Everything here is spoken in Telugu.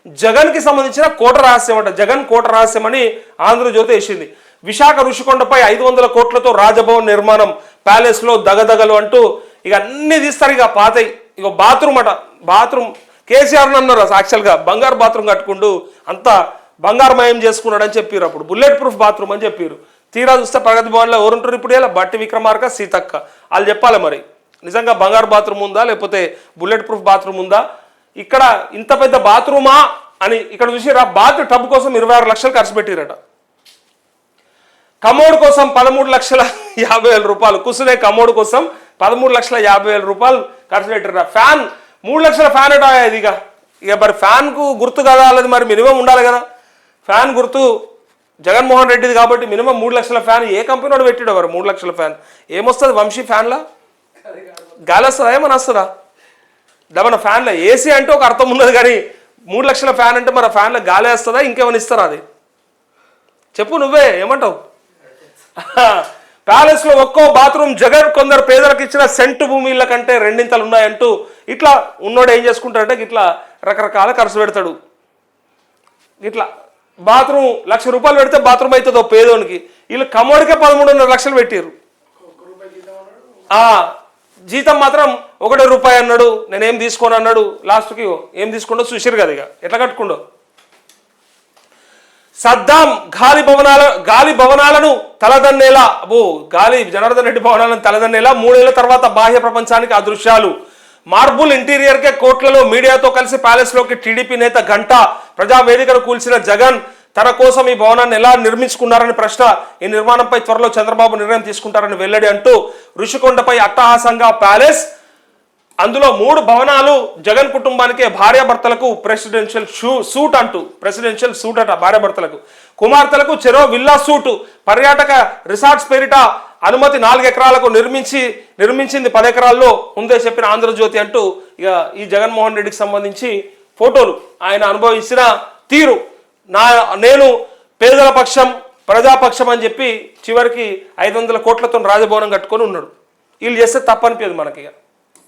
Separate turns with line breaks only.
జగన్కి సంబంధించిన కోట రహస్యం అంట. జగన్ కోట రహస్యం అని ఆంధ్రజ్యోతి వేసింది. విశాఖ ఋషికొండపై 500 కోట్లతో రాజభవన్ నిర్మాణం, ప్యాలెస్లో దగదగలు అంటూ ఇక అన్ని తీస్తారు. ఇక పాతయి ఇక బాత్రూమ్ అట. బాత్రూమ్ కేసీఆర్ అన్నారు యాక్చువల్గా బంగారు బాత్రూమ్ కట్టుకుంటూ అంతా బంగారమయం చేసుకున్నాడు అని చెప్పారు. అప్పుడు బుల్లెట్ ప్రూఫ్ బాత్రూమ్ అని చెప్పారు. తీరా చూస్తే ప్రగతి భవన్లో ఎవరుంటారు ఇప్పుడు? ఇలా బట్టి విక్రమార్క, సీతక్క వాళ్ళు చెప్పాలి మరి నిజంగా బంగారు బాత్రూమ్ ఉందా లేకపోతే బుల్లెట్ ప్రూఫ్ బాత్రూమ్ ఉందా? ఇక్కడ ఇంత పెద్ద బాత్రూమా అని ఇక్కడ చూసి బాత్ టబ్ కోసం 26 లక్షలు ఖర్చు పెట్టిరట. కమోడ్ కోసం 13,50,000 రూపాయలు. కుసునే కమోడ్ కోసం 13,50,000 రూపాయలు ఖర్చు పెట్టిరట. ఫ్యాన్ 3 లక్షల ఫ్యాన్ అట. ఇది ఇక మరి ఫ్యాన్కు గుర్తు కదా అన్నది మరి మినిమం ఉండాలి కదా. ఫ్యాన్ గుర్తు జగన్మోహన్ రెడ్డిది కాబట్టి మినిమం 3 లక్షల ఫ్యాన్ ఏ కంపెనీ వాడు పెట్టాడు? మరి 3 లక్షల ఫ్యాన్ ఏమొస్తుంది? వంశీ ఫ్యాన్లా గాలి వస్తుందా? ఏమని వస్తుందా? మన ఫ్యాన్లో ఏసీ అంటే ఒక అర్థం ఉన్నది కానీ 3 లక్షల ఫ్యాన్ అంటే మరి ఫ్యాన్లో గాలి వేస్తుందా? ఇంకేమైనా ఇస్తారా? అది చెప్పు, నువ్వే ఏమంటావు? ప్యాలెస్లో ఒక్కో బాత్రూమ్ జగన్ కొందరు పేదలకు ఇచ్చిన సెంటు భూమిల కంటే 2 ఉన్నాయంటూ ఇట్లా ఉన్నోడు ఏం చేసుకుంటాడంటే ఇట్లా రకరకాల ఖర్చు పెడతాడు. ఇట్లా బాత్రూమ్ 1,00,000 రూపాయలు పెడితే బాత్రూమ్ అవుతుంది ఓ పేదోనికి. వీళ్ళు కమోడికే 13.5 లక్షలు పెట్టారు. జీతం మాత్రం ₹1 అన్నాడు. నేనేం తీసుకోను అన్నాడు. లాస్ట్కి ఏం తీసుకుంటో చూసిరు కదా ఇక ఎట్లా కట్టుకుండో. సద్దాం గాలి భవనాలను తలదన్నేలా, గాలి జనార్దన్ రెడ్డి భవనాలను తలదన్నేలా 3 ఏళ్ల తర్వాత బాహ్య ప్రపంచానికి ఆ దృశ్యాలు. మార్బుల్ ఇంటీరియర్కే కోట్లలో మీడియాతో కలిసి ప్యాలెస్లోకి టీడీపీ నేత గంటా. ప్రజావేదికను కూల్చిన జగన్ తన కోసం ఈ భవనాన్ని ఎలా నిర్మించుకున్నారని ప్రశ్న. ఈ నిర్మాణంపై త్వరలో చంద్రబాబు నిర్ణయం తీసుకుంటారని వెల్లడి అంటూ ఋషికొండపై అట్టహాసంగా ప్యాలెస్. అందులో 3 భవనాలు జగన్ కుటుంబానికే. భార్యాభర్తలకు ప్రెసిడెన్షియల్ సూట్ అట. భార్యాభర్తలకు, కుమార్తెలకు చెరో విల్లా సూటు. పర్యాటక రిసార్ట్స్ పేరిట అనుమతి 4 ఎకరాలకు నిర్మించింది 10 ఎకరాల్లో ముందే చెప్పిన ఆంధ్రజ్యోతి అంటూ ఇక ఈ జగన్మోహన్ రెడ్డికి సంబంధించి ఫోటోలు, ఆయన అనుభవించిన తీరు. నేను పేదల పక్షం, ప్రజాపక్షం అని చెప్పి చివరికి 500 కోట్లతో రాజభవనం కట్టుకొని ఉన్నాడు. వీళ్ళు చేస్తే తప్పనిపించదు మనకి.